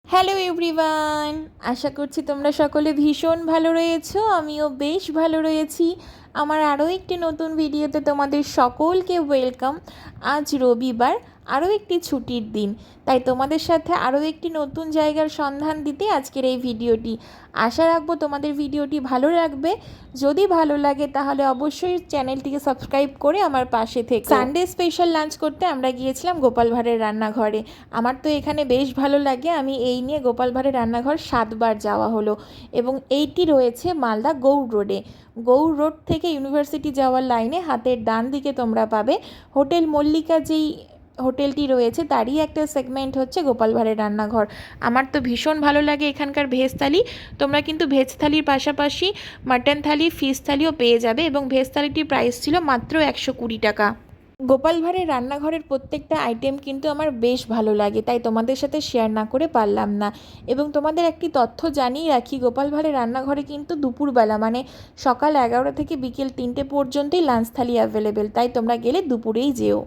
Hello everyone, আশা করছি তোমরা সকলে ভীষণ ভালো রয়েছো। আমিও বেশ ভালো রয়েছি। আমার আরও একটি নতুন ভিডিওতে তোমাদের সকলকে ওয়েলকাম। আজ রবিবার, আরও একটি ছুটির দিন, তাই তোমাদের সাথে আরও একটি নতুন জায়গার সন্ধান দিতে আজকের এই ভিডিওটি। আশা রাখবো তোমাদের ভিডিওটি ভালো লাগবে। যদি ভালো লাগে তাহলে অবশ্যই চ্যানেলটিকে সাবস্ক্রাইব করে আমার পাশে থেকে। সানডে স্পেশাল লাঞ্চ করতে আমরা গিয়েছিলাম গোপাল ভাঁড়ের রান্নাঘরে। আমার তো এখানে বেশ ভালো লাগে। আমি এই নিয়ে গোপাল ভাঁড়ের রান্নাঘর 7বার যাওয়া হলো এবং এইটি রয়েছে মালদা গৌড় রোডে। গৌড় রোড থেকে ইউনিভার্সিটি যাওয়ার লাইনে হাতের ডান দিকে তোমরা পাবে হোটেল মল্লিকা। যেই হোটেলটি রয়েছে তারই একটা সেগমেন্ট হচ্ছে গোপাল ভাঁড়ের রান্নাঘর। আমার তো ভীষণ ভালো লাগে এখানকার ভেজ থালি। তোমরা কিন্তু ভেজ থালির পাশাপাশি মাটন থালি, ফিশ থালিও পেয়ে যাবে এবং ভেজ থালিটির প্রাইস ছিল মাত্র 120 টাকা। গোপাল ভাঁড়ের রান্নাঘরের প্রত্যেকটা আইটেম কিন্তু আমার বেশ ভালো লাগে, তাই তোমাদের সাথে শেয়ার না করে পারলাম না। এবং তোমাদের একটি তথ্য জানিয়ে রাখি, গোপাল ভাঁড়ের রান্নাঘরে কিন্তু দুপুরবেলা মানে সকাল 11টা থেকে বিকেল 3টে পর্যন্তই লাঞ্চ থালি অ্যাভেলেবেল, তাই তোমরা গেলে দুপুরেই যেও।